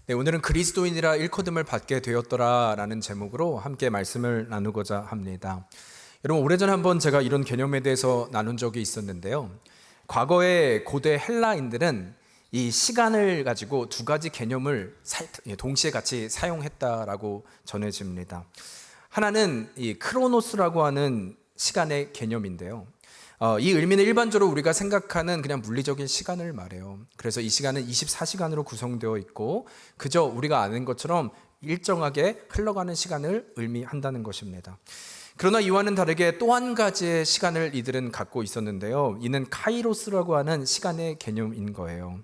네, 오늘은 그리스도인이라 일코듬을 받게 되었더라라는 제목으로 함께 말씀을 나누고자 합니다. 여러분, 오래전에 한번 제가 이런 개념에 대해서 나눈 적이 있었는데요. 과거의 고대 헬라인들은 이 시간을 가지고 두 가지 개념을 동시에 같이 사용했다라고 전해집니다. 하나는 이 크로노스라고 하는 시간의 개념인데요. 이 의미는 일반적으로 우리가 생각하는 그냥 물리적인 시간을 말해요. 그래서 이 시간은 24시간으로 구성되어 있고 그저 우리가 아는 것처럼 일정하게 흘러가는 시간을 의미한다는 것입니다. 그러나 이와는 다르게 또 한 가지의 시간을 이들은 갖고 있었는데요. 이는 카이로스라고 하는 시간의 개념인 거예요.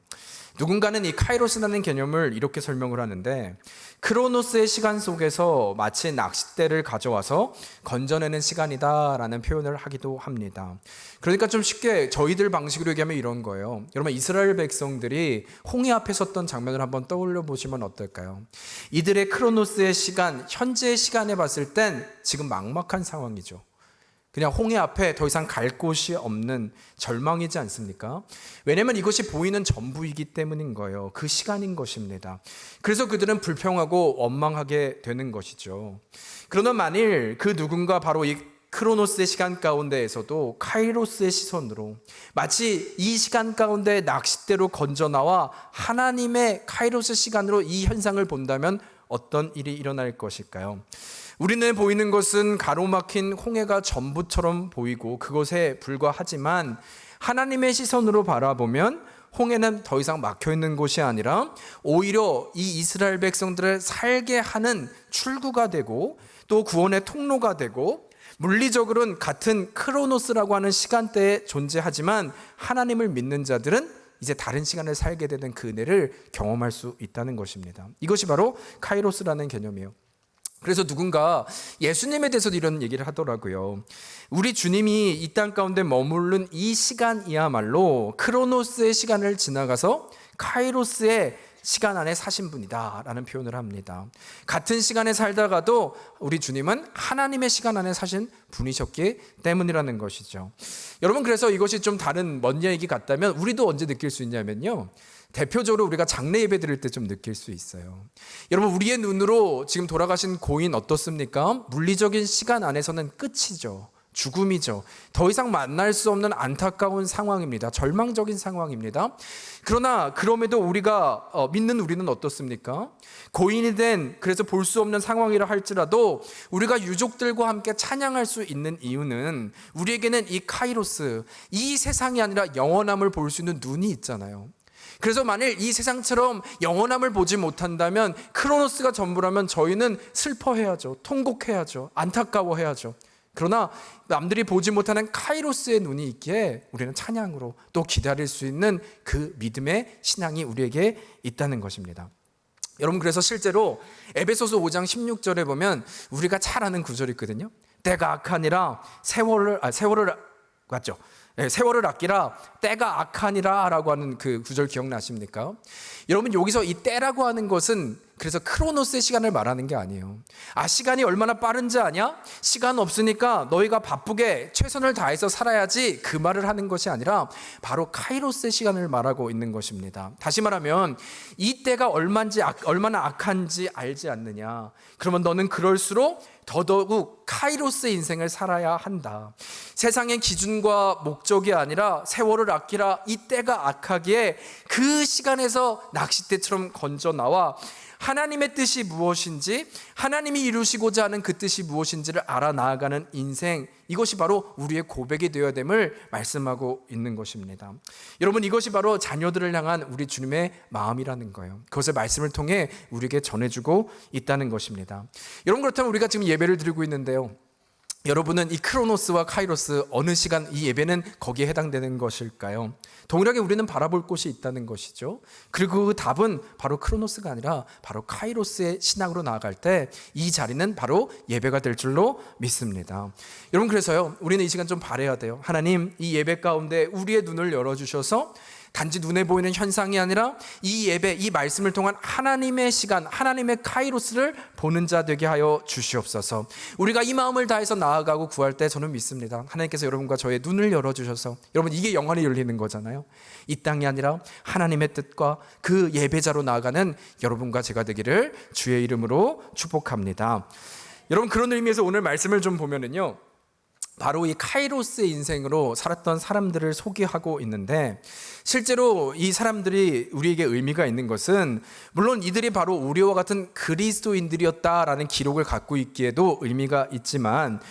누군가는 이 카이로스라는 개념을 이렇게 설명을 하는데, 크로노스의 시간 속에서 마치 낚싯대를 가져와서 건져내는 시간이다라는 표현을 하기도 합니다. 그러니까 좀 쉽게 저희들 방식으로 얘기하면 이런 거예요. 여러분, 이스라엘 백성들이 홍해 앞에 섰던 장면을 한번 떠올려 보시면 어떨까요? 이들의 크로노스의 시간, 현재의 시간에 봤을 땐 지금 막막한 상황이죠. 그냥 홍해 앞에 더 이상 갈 곳이 없는 절망이지 않습니까? 왜냐하면 이것이 보이는 전부이기 때문인 거예요. 그 시간인 것입니다. 그래서 그들은 불평하고 원망하게 되는 것이죠. 그러나 만일 그 누군가 바로 이 크로노스의 시간 가운데에서도 카이로스의 시선으로 마치 이 시간 가운데 낚싯대로 건져 나와 하나님의 카이로스 시간으로 이 현상을 본다면 어떤 일이 일어날 것일까요? 우리는 보이는 것은 가로막힌 홍해가 전부처럼 보이고 그것에 불과하지만 하나님의 시선으로 바라보면 홍해는 더 이상 막혀있는 곳이 아니라 오히려 이 이스라엘 백성들을 살게 하는 출구가 되고 또 구원의 통로가 되고, 물리적으로는 같은 크로노스라고 하는 시간대에 존재하지만 하나님을 믿는 자들은 이제 다른 시간을 살게 되는 그 은혜를 경험할 수 있다는 것입니다. 이것이 바로 카이로스라는 개념이에요. 그래서 누군가 예수님에 대해서도 이런 얘기를 하더라고요. 우리 주님이 이 땅 가운데 머무른 이 시간이야말로 크로노스의 시간을 지나가서 카이로스의 시간 안에 사신 분이다 라는 표현을 합니다. 같은 시간에 살다가도 우리 주님은 하나님의 시간 안에 사신 분이셨기 때문이라는 것이죠. 여러분, 그래서 이것이 좀 다른 먼 얘기 같다면 우리도 언제 느낄 수 있냐면요, 대표적으로 우리가 장례 예배 드릴 때 좀 느낄 수 있어요. 여러분, 우리의 눈으로 지금 돌아가신 고인 어떻습니까? 물리적인 시간 안에서는 끝이죠. 죽음이죠. 더 이상 만날 수 없는 안타까운 상황입니다. 절망적인 상황입니다. 그러나 그럼에도 우리가 믿는 우리는 어떻습니까? 고인이 된, 그래서 볼 수 없는 상황이라 할지라도 우리가 유족들과 함께 찬양할 수 있는 이유는 우리에게는 이 카이로스, 이 세상이 아니라 영원함을 볼 수 있는 눈이 있잖아요. 그래서 만일 이 세상처럼 영원함을 보지 못한다면, 크로노스가 전부라면 저희는 슬퍼해야죠. 통곡해야죠. 안타까워해야죠. 그러나 남들이 보지 못하는 카이로스의 눈이 있기에 우리는 찬양으로 또 기다릴 수 있는 그 믿음의 신앙이 우리에게 있다는 것입니다. 여러분, 그래서 실제로 에베소서 5장 16절에 보면 우리가 잘 아는 구절이 있거든요. 때가 악하니라 세월을 맞죠? 네, 세월을 아끼라 때가 악하니라 라고 하는 그 구절 기억나십니까? 여러분, 여기서 이 때라고 하는 것은 그래서 크로노스의 시간을 말하는 게 아니에요. 시간이 얼마나 빠른지 아냐? 시간 없으니까 너희가 바쁘게 최선을 다해서 살아야지, 그 말을 하는 것이 아니라 바로 카이로스의 시간을 말하고 있는 것입니다. 다시 말하면 이 때가 얼마나 악한지 알지 않느냐? 그러면 너는 그럴수록 더더욱 카이로스의 인생을 살아야 한다. 세상의 기준과 목적이 아니라 세월을 아끼라, 이 때가 악하기에 그 시간에서 낚싯대처럼 건져 나와 하나님의 뜻이 무엇인지, 하나님이 이루시고자 하는 그 뜻이 무엇인지를 알아 나아가는 인생, 이것이 바로 우리의 고백이 되어야 됨을 말씀하고 있는 것입니다. 여러분, 이것이 바로 자녀들을 향한 우리 주님의 마음이라는 거예요. 그것을 말씀을 통해 우리에게 전해주고 있다는 것입니다. 여러분, 그렇다면 우리가 지금 예배를 드리고 있는데요, 여러분은 이 크로노스와 카이로스, 어느 시간 이 예배는 거기에 해당되는 것일까요? 동일하게 우리는 바라볼 곳이 있다는 것이죠. 그리고 그 답은 바로 크로노스가 아니라 바로 카이로스의 신앙으로 나아갈 때 이 자리는 바로 예배가 될 줄로 믿습니다. 여러분, 그래서요, 우리는 이 시간 좀 바라야 돼요. 하나님, 이 예배 가운데 우리의 눈을 열어주셔서 단지 눈에 보이는 현상이 아니라 이 예배, 이 말씀을 통한 하나님의 시간, 하나님의 카이로스를 보는 자 되게 하여 주시옵소서. 우리가 이 마음을 다해서 나아가고 구할 때 저는 믿습니다. 하나님께서 여러분과 저의 눈을 열어주셔서, 여러분 이게 영안이 열리는 거잖아요. 이 땅이 아니라 하나님의 뜻과 그 예배자로 나아가는 여러분과 제가 되기를 주의 이름으로 축복합니다. 여러분, 그런 의미에서 오늘 말씀을 좀 보면은요, 바로 이 카이로스의 인생으로 살았던 사람들을 소개하고 있는데, 실제로 이 사람들이 우리에게 의미가 있는 것은 물론 이들이 바로 우리와 같은 그리스도인들이었다라는 기록을 갖고 있기에도 의미가 있지만,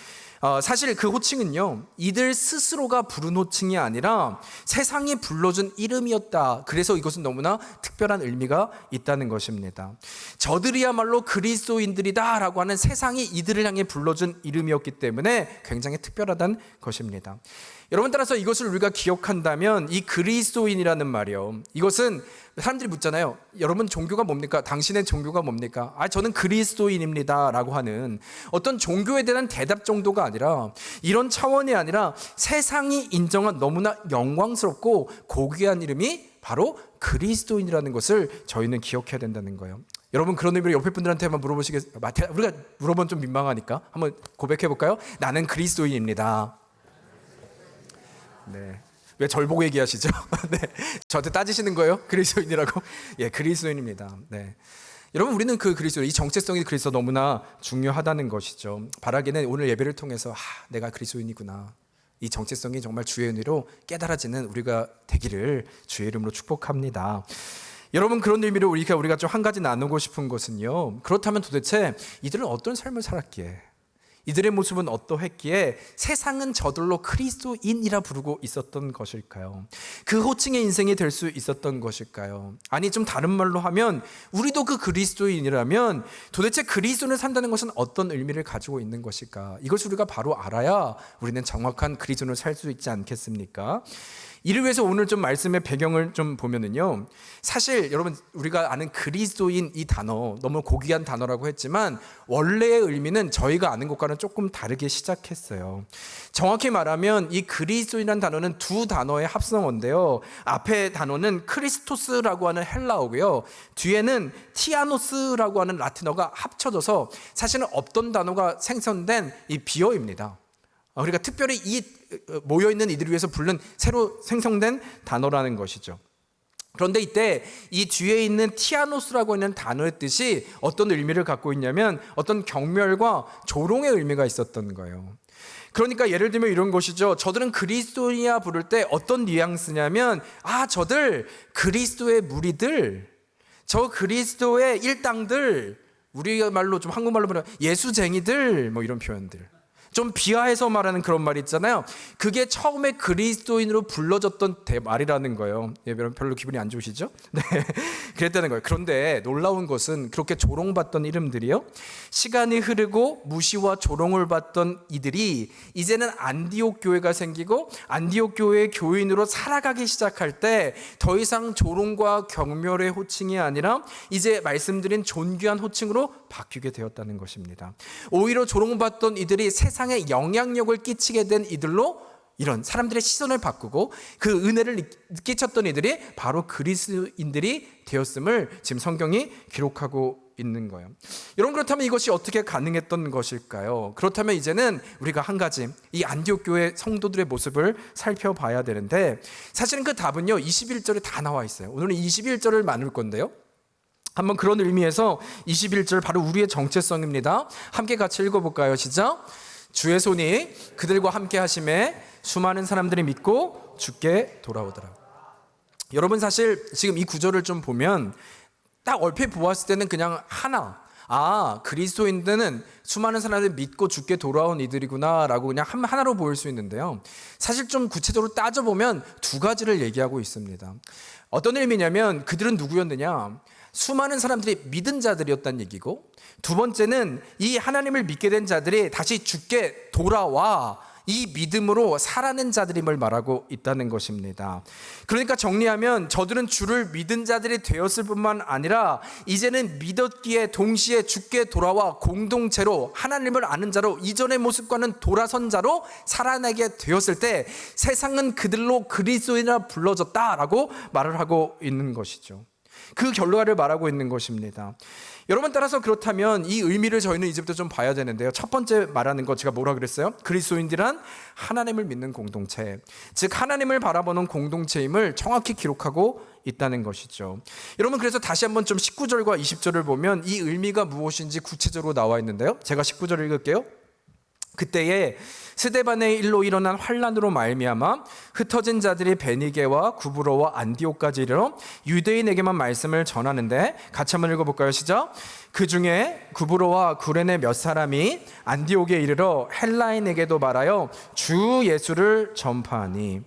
사실 그 호칭은요, 이들 스스로가 부른 호칭이 아니라 세상이 불러준 이름이었다. 그래서 이것은 너무나 특별한 의미가 있다는 것입니다. 저들이야말로 그리스도인들이다 라고 하는 세상이 이들을 향해 불러준 이름이었기 때문에 굉장히 특별하다는 것입니다. 여러분, 따라서 이것을 우리가 기억한다면 이 그리스도인이라는 말이요, 이것은 사람들이 묻잖아요. 여러분 종교가 뭡니까? 당신의 종교가 뭡니까? 저는 그리스도인입니다 라고 하는 어떤 종교에 대한 대답 정도가 아니라, 이런 차원이 아니라 세상이 인정한 너무나 영광스럽고 고귀한 이름이 바로 그리스도인이라는 것을 저희는 기억해야 된다는 거예요. 여러분, 그런 의미로 옆에 분들한테 한번 물어보시겠어요? 우리가 물어보면 좀 민망하니까 한번 고백해 볼까요? 나는 그리스도인입니다. 네. 왜 절 보고 얘기하시죠? 네. 저한테 따지시는 거예요? 그리스도인이라고? 예, 그리스도인입니다. 네. 여러분, 우리는 그 그리스도, 이 정체성이 그리스도 너무나 중요하다는 것이죠. 바라기는 오늘 예배를 통해서 내가 그리스도인이구나, 이 정체성이 정말 주의 은혜로 깨달아지는 우리가 되기를 주의 이름으로 축복합니다. 여러분, 그런 의미로 우리가 좀 한 가지 나누고 싶은 것은요, 그렇다면 도대체 이들은 어떤 삶을 살았기에, 이들의 모습은 어떠했기에 세상은 저들로 그리스도인이라 부르고 있었던 것일까요? 그 호칭의 인생이 될 수 있었던 것일까요? 아니, 좀 다른 말로 하면 우리도 그 그리스도인이라면 도대체 그리스도를 산다는 것은 어떤 의미를 가지고 있는 것일까? 이것을 우리가 바로 알아야 우리는 정확한 그리스도를 살 수 있지 않겠습니까? 이를 위해서 오늘 좀 말씀의 배경을 좀 보면은요, 사실 여러분, 우리가 아는 그리스도인 이 단어, 너무 고귀한 단어라고 했지만 원래의 의미는 저희가 아는 것과는 조금 다르게 시작했어요. 정확히 말하면 이 그리스도인이라는 단어는 두 단어의 합성어인데요, 앞에 단어는 크리스토스라고 하는 헬라어고요, 뒤에는 티아노스라고 하는 라틴어가 합쳐져서 사실은 없던 단어가 생성된 이 비어입니다. 그러니까 특별히 이 모여있는 이들을 위해서 부른 새로 생성된 단어라는 것이죠. 그런데 이때 이 뒤에 있는 티아노스라고 하는 단어의 뜻이 어떤 의미를 갖고 있냐면 어떤 경멸과 조롱의 의미가 있었던 거예요. 그러니까 예를 들면 이런 것이죠. 저들은 그리스도인이라 부를 때 어떤 뉘앙스냐면, 저들 그리스도의 무리들, 저 그리스도의 일당들, 우리 말로 좀 한국말로 보면 예수쟁이들, 뭐 이런 표현들, 좀 비하해서 말하는 그런 말이 있잖아요. 그게 처음에 그리스도인으로 불러졌던 말이라는 거예요. 예, 별로 기분이 안 좋으시죠? 네, 그랬다는 거예요. 그런데 놀라운 것은 그렇게 조롱받던 이름들이요, 시간이 흐르고 무시와 조롱을 받던 이들이 이제는 안디옥 교회가 생기고 안디옥 교회의 교인으로 살아가기 시작할 때 더 이상 조롱과 경멸의 호칭이 아니라 이제 말씀드린 존귀한 호칭으로 바뀌게 되었다는 것입니다. 오히려 조롱받던 이들이 세상에 영향력을 끼치게 된 이들로, 이런 사람들의 시선을 바꾸고 그 은혜를 끼쳤던 이들이 바로 그리스도인들이 되었음을 지금 성경이 기록하고 있는 거예요. 여러분, 그렇다면 이것이 어떻게 가능했던 것일까요? 그렇다면 이제는 우리가 한 가지 이 안디옥 교회 성도들의 모습을 살펴봐야 되는데, 사실은 그 답은요 21절에 다 나와 있어요. 오늘은 21절을 나눌 건데요, 한번 그런 의미에서 21절 바로 우리의 정체성입니다. 함께 같이 읽어볼까요? 시작. 주의 손이 그들과 함께 하심에 수많은 사람들이 믿고 주께 돌아오더라. 여러분, 사실 지금 이 구절을 좀 보면 딱 얼핏 보았을 때는 그냥 하나, 그리스도인들은 수많은 사람들이 믿고 주께 돌아온 이들이구나 라고 그냥 하나로 보일 수 있는데요, 사실 좀 구체적으로 따져보면 두 가지를 얘기하고 있습니다. 어떤 의미냐면 그들은 누구였느냐, 수많은 사람들이 믿은 자들이었다는 얘기고, 두 번째는 이 하나님을 믿게 된 자들이 다시 주께 돌아와 이 믿음으로 살아낸 자들임을 말하고 있다는 것입니다. 그러니까 정리하면 저들은 주를 믿은 자들이 되었을 뿐만 아니라 이제는 믿었기에 동시에 주께 돌아와 공동체로 하나님을 아는 자로 이전의 모습과는 돌아선 자로 살아나게 되었을 때 세상은 그들로 그리스도인이라 불러졌다라고 말을 하고 있는 것이죠. 그 결과를 말하고 있는 것입니다. 여러분, 따라서 그렇다면 이 의미를 저희는 이제부터 좀 봐야 되는데요. 첫 번째 말하는 것, 제가 뭐라 그랬어요? 그리스도인들은 하나님을 믿는 공동체, 즉 하나님을 바라보는 공동체임을 정확히 기록하고 있다는 것이죠. 여러분, 그래서 다시 한번 좀 19절과 20절을 보면 이 의미가 무엇인지 구체적으로 나와 있는데요. 제가 19절을 읽을게요. 그때에 스데반의 일로 일어난 환란으로 말미암아 흩어진 자들이 베니게와 구브로와 안디옥까지 이르러 유대인에게만 말씀을 전하는데, 같이 한번 읽어볼까요? 시작. 그 중에 구브로와 구레네 몇 사람이 안디옥에 이르러 헬라인에게도 말하여 주 예수를 전파하니.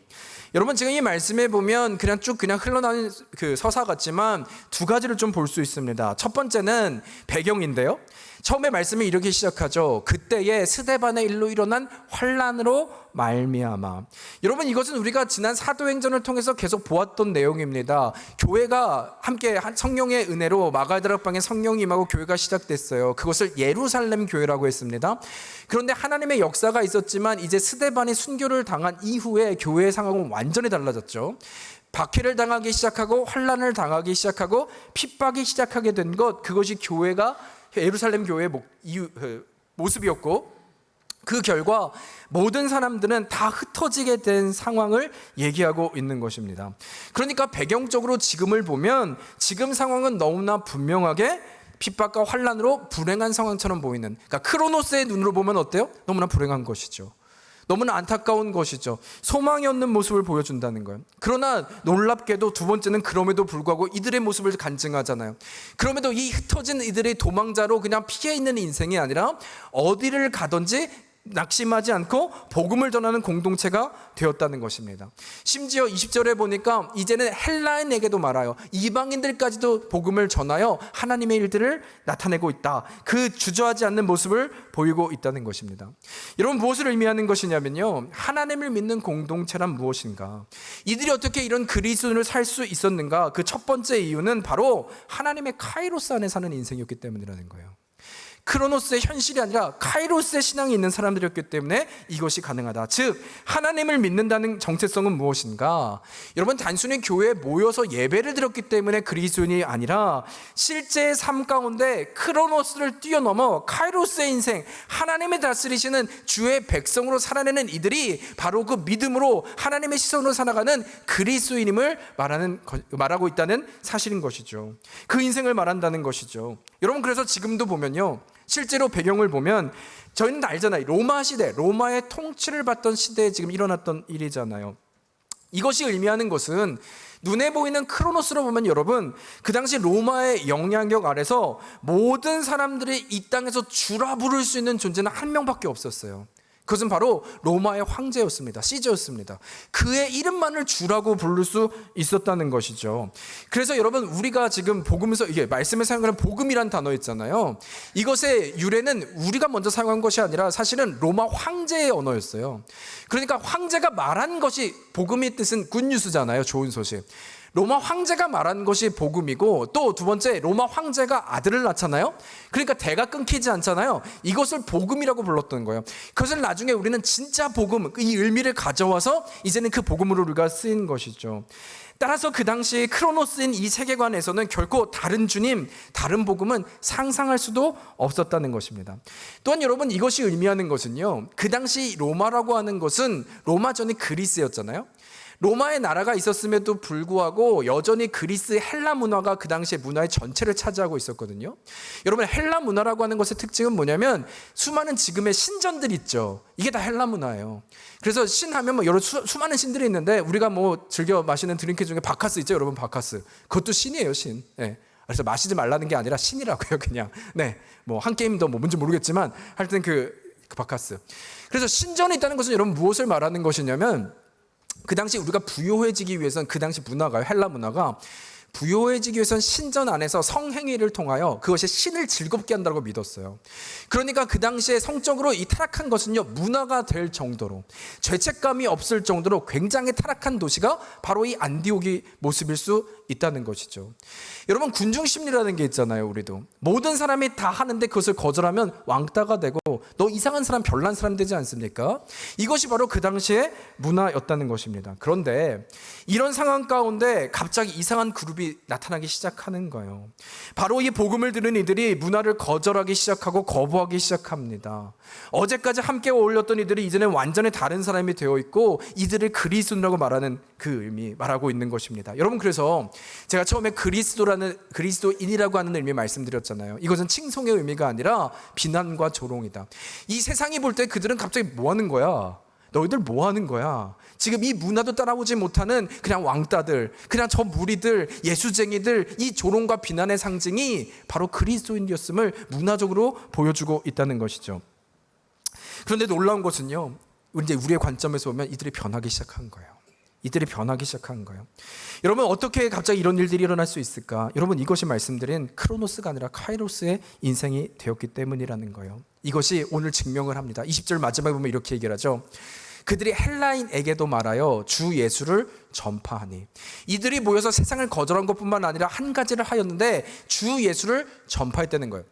여러분, 지금 이 말씀에 보면 그냥 흘러나오는 그 서사 같지만 두 가지를 좀 볼 수 있습니다. 첫 번째는 배경인데요. 처음에 말씀이 이렇게 시작하죠. 그때에 스데반의 일로 일어난 환란으로 말미암아. 여러분, 이것은 우리가 지난 사도행전을 통해서 계속 보았던 내용입니다. 교회가 함께 성령의 은혜로 마가다락방에 성령이 임하고 교회가 시작됐어요. 그것을 예루살렘 교회라고 했습니다. 그런데 하나님의 역사가 있었지만 이제 스데반이 순교를 당한 이후에 교회의 상황은 완전히 달라졌죠. 박해를 당하기 시작하고 환란을 당하기 시작하고 핍박이 시작하게 된 것, 그것이 교회가 예루살렘 교회의 모습이었고, 그 결과 모든 사람들은 다 흩어지게 된 상황을 얘기하고 있는 것입니다. 그러니까 배경적으로 지금을 보면 지금 상황은 너무나 분명하게 핍박과 환란으로 불행한 상황처럼 보이는, 그러니까 크로노스의 눈으로 보면 어때요? 너무나 불행한 것이죠. 너무나 안타까운 것이죠. 소망이 없는 모습을 보여준다는 거예요. 그러나 놀랍게도 두 번째는 그럼에도 불구하고 이들의 모습을 간증하잖아요. 그럼에도 이 흩어진 이들의 도망자로 그냥 피해 있는 인생이 아니라 어디를 가든지 낙심하지 않고 복음을 전하는 공동체가 되었다는 것입니다. 심지어 20절에 보니까 이제는 헬라인에게도 말하여 이방인들까지도 복음을 전하여 하나님의 일들을 나타내고 있다. 그 주저하지 않는 모습을 보이고 있다는 것입니다. 여러분, 무엇을 의미하는 것이냐면요, 하나님을 믿는 공동체란 무엇인가, 이들이 어떻게 이런 그리스도인을 살 수 있었는가, 그 첫 번째 이유는 바로 하나님의 카이로스 안에 사는 인생이었기 때문이라는 거예요. 크로노스의 현실이 아니라 카이로스의 신앙이 있는 사람들이었기 때문에 이것이 가능하다. 즉, 하나님을 믿는다는 정체성은 무엇인가? 여러분, 단순히 교회에 모여서 예배를 드렸기 때문에 그리스도인이 아니라 실제의 삶 가운데 크로노스를 뛰어넘어 카이로스의 인생, 하나님이 다스리시는 주의 백성으로 살아내는 이들이 바로 그 믿음으로 하나님의 시선으로 살아가는 그리스도인임을 말하고 있다는 사실인 것이죠. 그 인생을 말한다는 것이죠. 여러분, 그래서 지금도 보면요, 실제로 배경을 보면 저희는 다 알잖아요. 로마 시대, 로마의 통치를 받던 시대에 지금 일어났던 일이잖아요. 이것이 의미하는 것은 눈에 보이는 크로노스로 보면 여러분, 그 당시 로마의 영향력 아래서 모든 사람들이 이 땅에서 주라 부를 수 있는 존재는 한 명밖에 없었어요. 그것은 바로 로마의 황제였습니다. 시저였습니다. 그의 이름만을 주라고 부를 수 있었다는 것이죠. 그래서 여러분, 우리가 지금 복음에서 이게 말씀에 사용하는 복음이란 단어 있잖아요. 이것의 유래는 우리가 먼저 사용한 것이 아니라 사실은 로마 황제의 언어였어요. 그러니까 황제가 말한 것이, 복음의 뜻은 굿뉴스잖아요. 좋은 소식. 로마 황제가 말한 것이 복음이고, 또 두 번째, 로마 황제가 아들을 낳잖아요. 그러니까 대가 끊기지 않잖아요. 이것을 복음이라고 불렀던 거예요. 그것을 나중에 우리는 진짜 복음, 이 의미를 가져와서 이제는 그 복음으로 우리가 쓰인 것이죠. 따라서 그 당시 크로노스인 이 세계관에서는 결코 다른 주님, 다른 복음은 상상할 수도 없었다는 것입니다. 또한 여러분, 이것이 의미하는 것은요, 그 당시 로마라고 하는 것은 로마 전이 그리스였잖아요. 로마의 나라가 있었음에도 불구하고 여전히 그리스 헬라 문화가 그 당시의 문화의 전체를 차지하고 있었거든요. 여러분, 헬라 문화라고 하는 것의 특징은 뭐냐면 수많은 지금의 신전들 있죠. 이게 다 헬라 문화예요. 그래서 신하면 뭐 여러 수많은 신들이 있는데 우리가 뭐 즐겨 마시는 드링크 중에 바카스 있죠, 여러분. 바카스. 그것도 신이에요, 신. 네. 그래서 마시지 말라는 게 아니라 신이라고요, 그냥. 네. 뭐 한 게임 더 뭐 뭔지 모르겠지만 하여튼 그 바카스. 그래서 신전이 있다는 것은 여러분 무엇을 말하는 것이냐면, 그 당시 우리가 부유해지기 위해서는 그 당시 문화가, 헬라 문화가 부요해지기 위해서는 신전 안에서 성행위를 통하여 그것이 신을 즐겁게 한다고 믿었어요. 그러니까 그 당시에 성적으로 이 타락한 것은요, 문화가 될 정도로, 죄책감이 없을 정도로 굉장히 타락한 도시가 바로 이 안디옥이 모습일 수 있다는 것이죠. 여러분, 군중심리라는 게 있잖아요. 우리도 모든 사람이 다 하는데 그것을 거절하면 왕따가 되고 너 이상한 사람, 별난 사람 되지 않습니까? 이것이 바로 그 당시의 문화였다는 것입니다. 그런데 이런 상황 가운데 갑자기 이상한 그룹이 나타나기 시작하는 거예요. 바로 이 복음을 들은 이들이 문화를 거절하기 시작하고 거부하기 시작합니다. 어제까지 함께 어울렸던 이들이 이제는 완전히 다른 사람이 되어 있고 이들을 그리스도라고 말하는 그 의미 말하고 있는 것입니다. 여러분, 그래서 제가 처음에 그리스도인이라고 하는 의미 말씀드렸잖아요. 이것은 칭송의 의미가 아니라 비난과 조롱이다. 이 세상이 볼 때 그들은 갑자기 뭐 하는 거야? 너희들 뭐 하는 거야? 지금 이 문화도 따라오지 못하는 그냥 왕따들, 그냥 저 무리들, 예수쟁이들, 이 조롱과 비난의 상징이 바로 그리스도인이었음을 문화적으로 보여주고 있다는 것이죠. 그런데 놀라운 것은요, 이제 우리의 관점에서 보면 이들이 변하기 시작한 거예요. 이들이 변하기 시작한 거예요. 여러분, 어떻게 갑자기 이런 일들이 일어날 수 있을까? 여러분, 이것이 말씀드린 크로노스가 아니라 카이로스의 인생이 되었기 때문이라는 거예요. 이것이 오늘 증명을 합니다. 20절 마지막에 보면 이렇게 얘기를 하죠. 그들이 헬라인에게도 말하여 주 예수를 전파하니. 이들이 모여서 세상을 거절한 것뿐만 아니라 한 가지를 하였는데 주 예수를 전파했다는 거예요.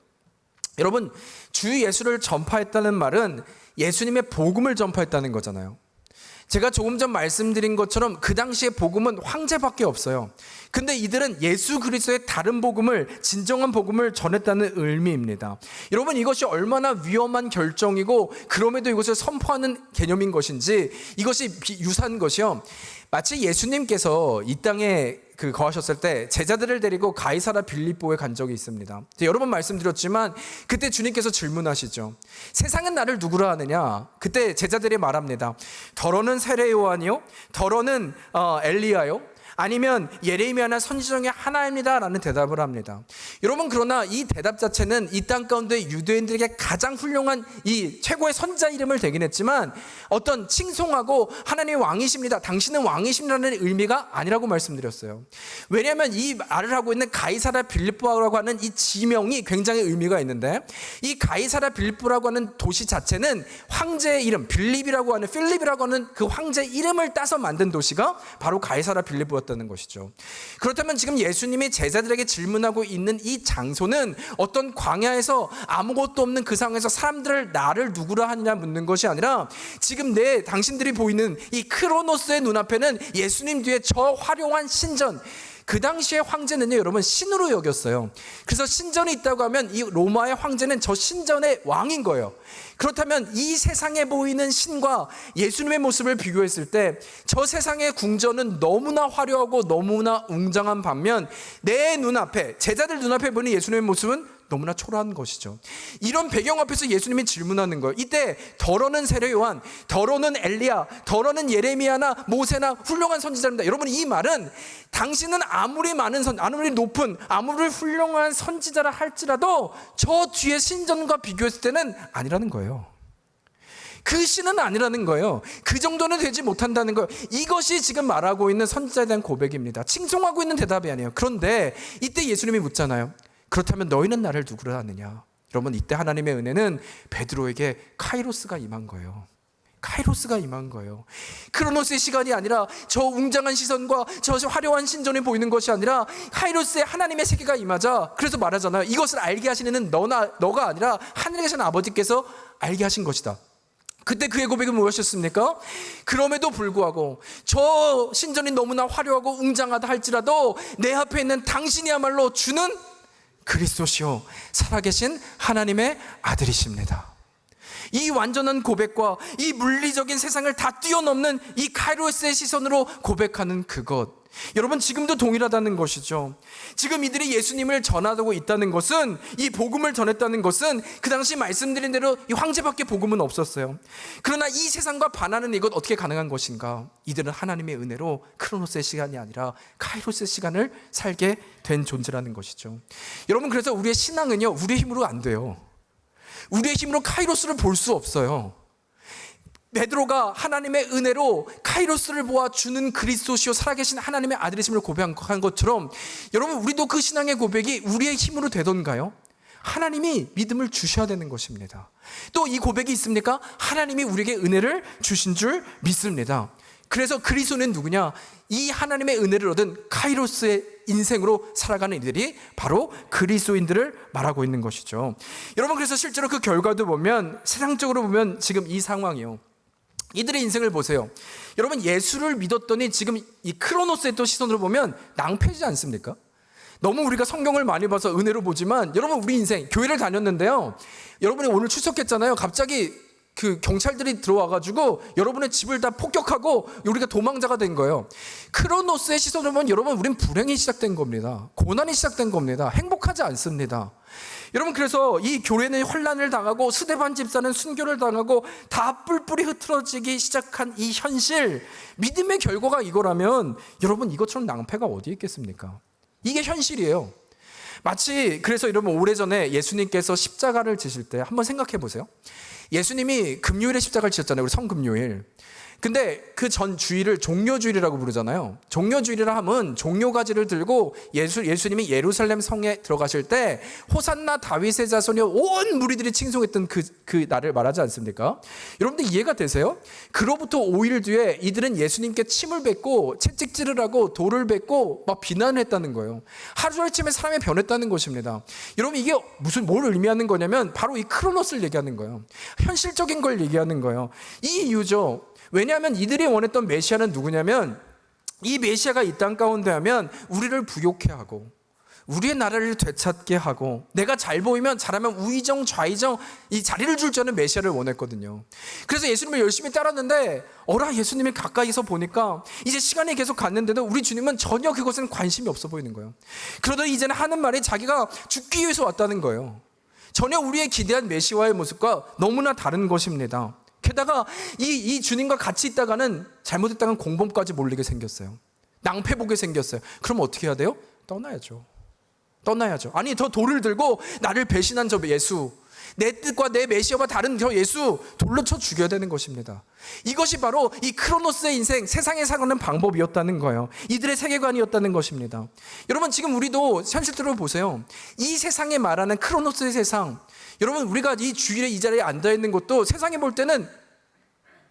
여러분, 주 예수를 전파했다는 말은 예수님의 복음을 전파했다는 거잖아요. 제가 조금 전 말씀드린 것처럼 그 당시에 복음은 황제밖에 없어요. 근데 이들은 예수 그리스도의 다른 복음을, 진정한 복음을 전했다는 의미입니다. 여러분, 이것이 얼마나 위험한 결정이고 그럼에도 이것을 선포하는 개념인 것인지, 이것이 유사한 것이요, 마치 예수님께서 이 땅에 거하셨을 때 제자들을 데리고 가이사라 빌립보에 간 적이 있습니다. 여러 번 말씀드렸지만 그때 주님께서 질문하시죠. 세상은 나를 누구라 하느냐? 그때 제자들이 말합니다. 더러는 세례 요한이요? 더러는 엘리야요? 아니면 예레미야나 선지자 중에 하나입니다 라는 대답을 합니다. 여러분, 그러나 이 대답 자체는 이 땅 가운데 유대인들에게 가장 훌륭한 이 최고의 선지자 이름을 대긴 했지만 어떤 칭송하고 하나님의 왕이십니다, 당신은 왕이십니다라는 의미가 아니라고 말씀드렸어요. 왜냐하면 이 말을 하고 있는 가이사라 빌립보라고 하는 이 지명이 굉장히 의미가 있는데, 이 가이사라 빌립보라고 하는 도시 자체는 황제의 이름, 필립이라고 하는 그 황제 이름을 따서 만든 도시가 바로 가이사라 빌립보였습니다. 다는 것이죠. 그렇다면 지금 예수님이 제자들에게 질문하고 있는 이 장소는 어떤 광야에서 아무것도 없는 그 상황에서 사람들을 나를 누구라 하느냐 묻는 것이 아니라, 지금 당신들이 보이는 이 크로노스의 눈앞에는 예수님 뒤에 저 화려한 신전, 그 당시의 황제는요, 여러분, 신으로 여겼어요. 그래서 신전이 있다고 하면 이 로마의 황제는 저 신전의 왕인 거예요. 그렇다면 이 세상에 보이는 신과 예수님의 모습을 비교했을 때 저 세상의 궁전은 너무나 화려하고 너무나 웅장한 반면 내 눈앞에, 제자들 눈앞에 보이는 예수님의 모습은 너무나 초라한 것이죠. 이런 배경 앞에서 예수님이 질문하는 거예요. 이때 더러는 세례 요한, 더러는 엘리야, 더러는 예레미야나 모세나 훌륭한 선지자입니다. 여러분, 이 말은 당신은 아무리 높은, 아무리 훌륭한 선지자라 할지라도 저 뒤에 신전과 비교했을 때는 아니라는 거예요. 그 신은 아니라는 거예요. 그 정도는 되지 못한다는 거예요. 이것이 지금 말하고 있는 선지자에 대한 고백입니다. 칭송하고 있는 대답이 아니에요. 그런데 이때 예수님이 묻잖아요. 그렇다면 너희는 나를 누구라 하느냐? 여러분, 이때 하나님의 은혜는 베드로에게 카이로스가 임한 거예요. 카이로스가 임한 거예요. 크로노스의 시간이 아니라 저 웅장한 시선과 저 화려한 신전이 보이는 것이 아니라 카이로스의 하나님의 세계가 임하자, 그래서 말하잖아요. 이것을 알게 하시는 이는 너가 아니라 하늘에 계신 아버지께서 알게 하신 것이다. 그때 그의 고백은 무엇이었습니까? 그럼에도 불구하고 저 신전이 너무나 화려하고 웅장하다 할지라도 내 앞에 있는 당신이야말로 주는 그리스도시요 살아계신 하나님의 아들이십니다. 이 완전한 고백과 이 물리적인 세상을 다 뛰어넘는 이 카이로스의 시선으로 고백하는 그것, 여러분, 지금도 동일하다는 것이죠. 지금 이들이 예수님을 전하고 있다는 것은, 이 복음을 전했다는 것은 그 당시 말씀드린 대로 이 황제밖에 복음은 없었어요. 그러나 이 세상과 반하는 이것 어떻게 가능한 것인가? 이들은 하나님의 은혜로 크로노스의 시간이 아니라 카이로스의 시간을 살게 된 존재라는 것이죠. 여러분, 그래서 우리의 신앙은요, 우리의 힘으로 안 돼요. 우리의 힘으로 카이로스를 볼 수 없어요. 베드로가 하나님의 은혜로 카이로스를 보아 주는 그리스도시요 살아계신 하나님의 아들이심을 고백한 것처럼 여러분 우리도 그 신앙의 고백이 우리의 힘으로 되던가요? 하나님이 믿음을 주셔야 되는 것입니다. 또 이 고백이 있습니까? 하나님이 우리에게 은혜를 주신 줄 믿습니다. 그래서 그리스도는 누구냐? 이 하나님의 은혜를 얻은 카이로스의 인생으로 살아가는 이들이 바로 그리스도인들을 말하고 있는 것이죠. 여러분, 그래서 실제로 그 결과도 보면 세상적으로 보면 지금 이 상황이요, 이들의 인생을 보세요. 여러분, 예수를 믿었더니 지금 이 크로노스의 또 시선으로 보면 낭패지 않습니까? 너무 우리가 성경을 많이 봐서 은혜로 보지만 여러분, 우리 인생 교회를 다녔는데요, 여러분이 오늘 출석했잖아요. 갑자기 그 경찰들이 들어와가지고 여러분의 집을 다 폭격하고 우리가 도망자가 된 거예요. 크로노스의 시선으로 보면 여러분, 우린 불행이 시작된 겁니다. 고난이 시작된 겁니다. 행복하지 않습니다. 여러분, 그래서 이 교회는 혼란을 당하고 스데반 집사는 순교를 당하고 다 뿔뿔이 흐트러지기 시작한 이 현실, 믿음의 결과가 이거라면 여러분, 이것처럼 낭패가 어디 있겠습니까? 이게 현실이에요. 마치 그래서 여러분, 오래전에 예수님께서 십자가를 지실 때 한번 생각해 보세요. 예수님이 금요일에 십자가를 지셨잖아요. 우리 성금요일. 근데 그 전 주일을 종려주일이라고 부르잖아요. 종려주일이라 하면 종려가지를 들고 예수님이 예루살렘 성에 들어가실 때 호산나 다윗의 자손이 온 무리들이 칭송했던 그 날을 말하지 않습니까? 여러분들 이해가 되세요? 그로부터 5일 뒤에 이들은 예수님께 침을 뱉고 채찍질을 하고 돌을 뱉고 막 비난을 했다는 거예요. 하루아침에 사람이 변했다는 것입니다. 여러분, 이게 뭘 의미하는 거냐면 바로 이 크로노스를 얘기하는 거예요. 현실적인 걸 얘기하는 거예요. 이 이유죠. 왜냐하면 이들이 원했던 메시아는 누구냐면, 이 메시아가 이 땅 가운데 하면 우리를 부욕해 하고 우리의 나라를 되찾게 하고 내가 잘 보이면 잘하면 우의정 좌의정 이 자리를 줄 줄 아는 메시아를 원했거든요. 그래서 예수님을 열심히 따랐는데 예수님이 가까이서 보니까 이제 시간이 계속 갔는데도 우리 주님은 전혀 그것은 관심이 없어 보이는 거예요. 그러더니 이제는 하는 말이 자기가 죽기 위해서 왔다는 거예요. 전혀 우리의 기대한 메시아의 모습과 너무나 다른 것입니다. 게다가 이 주님과 같이 있다가는 잘못했다간 공범까지 몰리게 생겼어요. 낭패 보게 생겼어요. 그럼 어떻게 해야 돼요? 떠나야죠. 아니, 더 돌을 들고 나를 배신한 저 예수, 내 뜻과 내 메시아와 다른 저 예수 돌로 쳐 죽여야 되는 것입니다. 이것이 바로 이 크로노스의 인생, 세상에 살아가는 방법이었다는 거예요. 이들의 세계관이었다는 것입니다. 여러분, 지금 우리도 현실적으로 보세요. 이 세상에 말하는 크로노스의 세상, 여러분, 우리가 이 주일에 이 자리에 앉아 있는 것도 세상에 볼 때는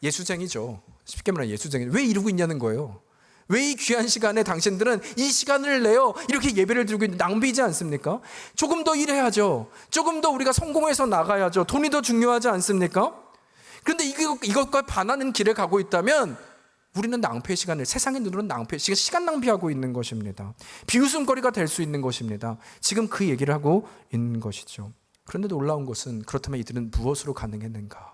예수쟁이죠. 쉽게 말하면 예수쟁이. 왜 이러고 있냐는 거예요. 왜 이 귀한 시간에 당신들은 이 시간을 내어 이렇게 예배를 드리고 있는, 낭비지 않습니까? 조금 더 일해야죠. 조금 더 우리가 성공해서 나가야죠. 돈이 더 중요하지 않습니까? 그런데 이것과 반하는 길에 가고 있다면 우리는 낭패의 시간을, 세상의 눈으로는 낭패의 시간 낭비하고 있는 것입니다. 비웃음거리가 될 수 있는 것입니다. 지금 그 얘기를 하고 있는 것이죠. 그런데 놀라운 것은, 그렇다면 이들은 무엇으로 가능했는가?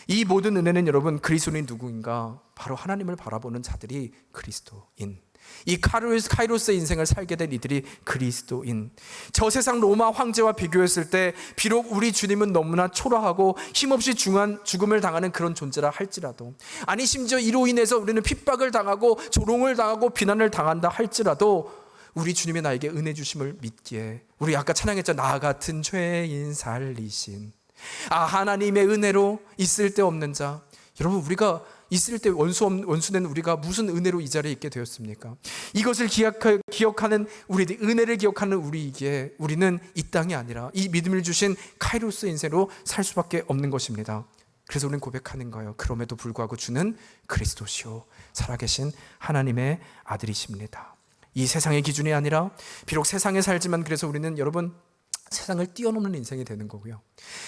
이 모든 은혜는 여러분, 그리스도인이 누구인가? 바로 하나님을 바라보는 자들이 그리스도인. 이 카이로스의 인생을 살게 된 이들이 그리스도인. 저 세상 로마 황제와 비교했을 때 비록 우리 주님은 너무나 초라하고 힘없이 죽음을 당하는 그런 존재라 할지라도, 아니 심지어 이로 인해서 우리는 핍박을 당하고 조롱을 당하고 비난을 당한다 할지라도 우리 주님이 나에게 은혜 주심을 믿기에, 우리 아까 찬양했죠. 나 같은 죄인 살리신 하나님의 은혜로 있을 데 없는 자. 여러분, 우리가 있을 때 원수된 우리가 무슨 은혜로 이 자리에 있게 되었습니까? 이것을 기억하는 우리들, 은혜를 기억하는 우리에게 우리는 이 땅이 아니라 이 믿음을 주신 카이로스 인생으로 살 수밖에 없는 것입니다. 그래서 우리는 고백하는 거예요. 그럼에도 불구하고 주는 그리스도시요 살아계신 하나님의 아들이십니다. 이 세상의 기준이 아니라, 비록 세상에 살지만 그래서 우리는 여러분 세상을 뛰어넘는 인생이 되는 거고요.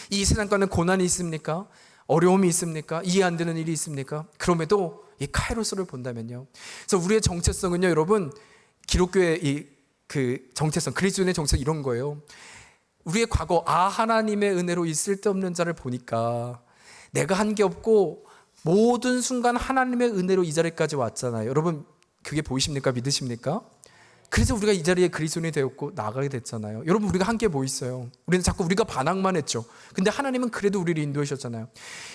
이 세상과는 고난이 있습니까? 어려움이 있습니까? 이해 안 되는 일이 있습니까? 그럼에도 이 카이로스를 본다면요. 그래서 우리의 정체성은요, 여러분, 기독교의 그 정체성, 그리스도인의 정체성 이런 거예요. 우리의 과거, 하나님의 은혜로 있을 데 없는 자를 보니까 내가 한 게 없고 모든 순간 하나님의 은혜로 이 자리까지 왔잖아요. 여러분, 그게 보이십니까? 믿으십니까? 그래서 우리가 이 자리에 그리스도인이 되었고 나아가게 됐잖아요. 여러분, 우리가 한 게 뭐 있어요? 우리는 자꾸 우리가 반항만 했죠. 근데 하나님은 그래도 우리를 인도하셨잖아요.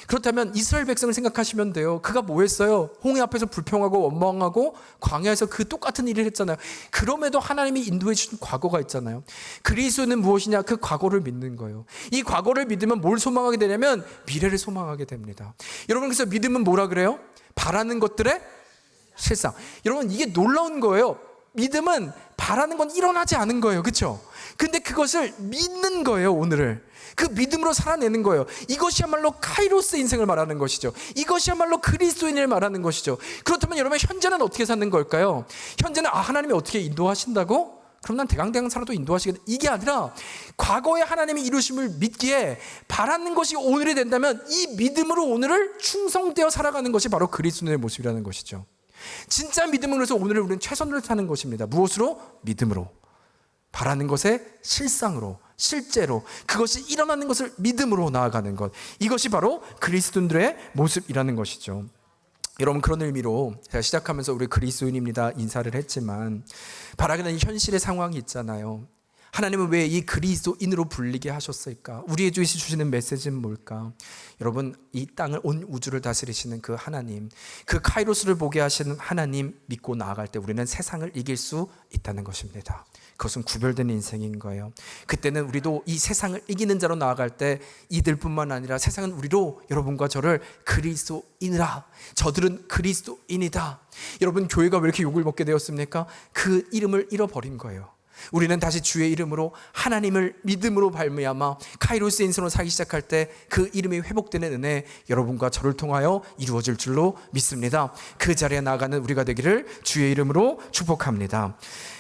그렇다면 이스라엘 백성을 생각하시면 돼요. 그가 뭐 했어요? 홍해 앞에서 불평하고 원망하고 광야에서 그 똑같은 일을 했잖아요. 그럼에도 하나님이 인도해 주신 과거가 있잖아요. 그리스도는 무엇이냐? 그 과거를 믿는 거예요. 이 과거를 믿으면 뭘 소망하게 되냐면 미래를 소망하게 됩니다. 여러분, 그래서 믿음은 뭐라 그래요? 바라는 것들의 실상. 여러분, 이게 놀라운 거예요. 믿음은 바라는 건 일어나지 않은 거예요. 그렇죠? 근데 그것을 믿는 거예요. 오늘을 그 믿음으로 살아내는 거예요. 이것이야말로 카이로스 인생을 말하는 것이죠. 이것이야말로 그리스도인을 말하는 것이죠. 그렇다면 여러분, 현재는 어떻게 사는 걸까요? 현재는 하나님이 어떻게 인도하신다고? 그럼 난 대강대강 살아도 인도하시겠다, 이게 아니라 과거에 하나님이 이루심을 믿기에 바라는 것이 오늘이 된다면 이 믿음으로 오늘을 충성되어 살아가는 것이 바로 그리스도인의 모습이라는 것이죠. 진짜 믿음으로 해서 오늘을 우리는 최선을 사는 것입니다. 무엇으로? 믿음으로. 바라는 것의 실상으로, 실제로 그것이 일어나는 것을 믿음으로 나아가는 것, 이것이 바로 그리스도인들의 모습이라는 것이죠. 여러분, 그런 의미로 제가 시작하면서 우리 그리스도인입니다 인사를 했지만 바라게 되는 현실의 상황이 있잖아요. 하나님은 왜 이 그리스도인으로 불리게 하셨을까? 우리에게 주시는 메시지는 뭘까? 여러분, 이 땅을, 온 우주를 다스리시는 그 하나님, 그 카이로스를 보게 하시는 하나님 믿고 나아갈 때 우리는 세상을 이길 수 있다는 것입니다. 그것은 구별된 인생인 거예요. 그때는 우리도 이 세상을 이기는 자로 나아갈 때 이들뿐만 아니라 세상은 우리로 여러분과 저를 그리스도인이라, 저들은 그리스도인이다. 여러분, 교회가 왜 이렇게 욕을 먹게 되었습니까? 그 이름을 잃어버린 거예요. 우리는 다시 주의 이름으로 하나님을 믿음으로 발미암아 카이로스 인생으로 살기 시작할 때 그 이름이 회복되는 은혜 여러분과 저를 통하여 이루어질 줄로 믿습니다. 그 자리에 나아가는 우리가 되기를 주의 이름으로 축복합니다.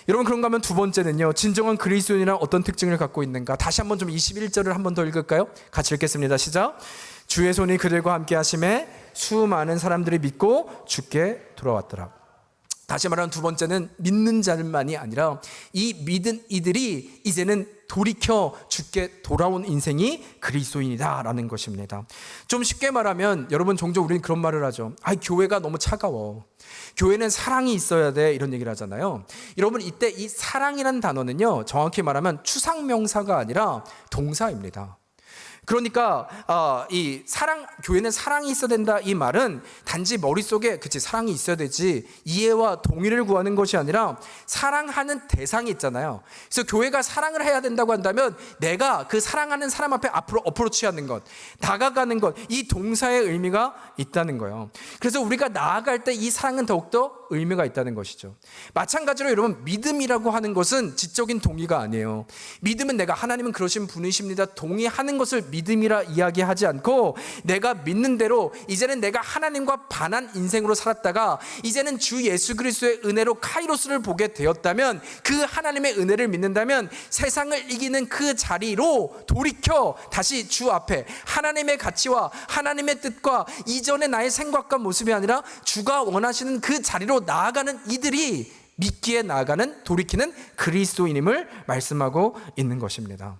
여러분, 그런가 하면 두 번째는요, 진정한 그리스도인이란 어떤 특징을 갖고 있는가? 다시 한번 좀 21절을 한번 더 읽을까요? 같이 읽겠습니다. 시작. 주의 손이 그들과 함께 하심에 수많은 사람들이 믿고 주께 돌아왔더라. 다시 말하면 두 번째는 믿는 자들만이 아니라 이 믿은 이들이 이제는 돌이켜 주께 돌아온 인생이 그리스도인이다라는 것입니다. 좀 쉽게 말하면 여러분, 종종 우리는 그런 말을 하죠. 교회가 너무 차가워. 교회는 사랑이 있어야 돼, 이런 얘기를 하잖아요. 여러분, 이때 이 사랑이라는 단어는요, 정확히 말하면 추상명사가 아니라 동사입니다. 그러니까 이 사랑, 교회는 사랑이 있어야 된다, 이 말은 단지 머릿속에 그치 사랑이 있어야 되지 이해와 동의를 구하는 것이 아니라 사랑하는 대상이 있잖아요. 그래서 교회가 사랑을 해야 된다고 한다면 내가 그 사랑하는 사람 앞에 앞으로 어프로치하는 것, 다가가는 것, 이 동사의 의미가 있다는 거예요. 그래서 우리가 나아갈 때 이 사랑은 더욱더 의미가 있다는 것이죠. 마찬가지로 여러분, 믿음이라고 하는 것은 지적인 동의가 아니에요. 믿음은 내가 하나님은 그러신 분이십니다 동의하는 것을 믿음이라 이야기하지 않고, 내가 믿는 대로 이제는 내가 하나님과 반한 인생으로 살았다가 이제는 주 예수 그리스도의 은혜로 카이로스를 보게 되었다면, 그 하나님의 은혜를 믿는다면 세상을 이기는 그 자리로 돌이켜 다시 주 앞에 하나님의 가치와 하나님의 뜻과 이전의 나의 생각과 모습이 아니라 주가 원하시는 그 자리로 나아가는 이들이 믿기에 나아가는, 돌이키는 그리스도인임을 말씀하고 있는 것입니다.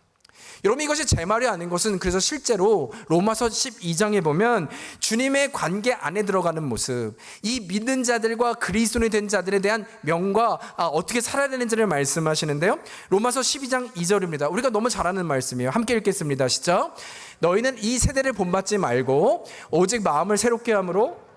여러분, 이것이 제 말이 아닌 것은, 그래서 실제로 로마서 12장에 보면 주님의 관계 안에 들어가는 모습, 이 믿는 자들과 그리스도인이 된 자들에 대한 명과 어떻게 살아야 되는지를 말씀하시는데요. 로마서 12장 2절입니다. 우리가 너무 잘 아는 말씀이에요. 함께 읽겠습니다. 시작. 너희는 이 세대를 본받지 말고 오직 마음을 새롭게 함으로.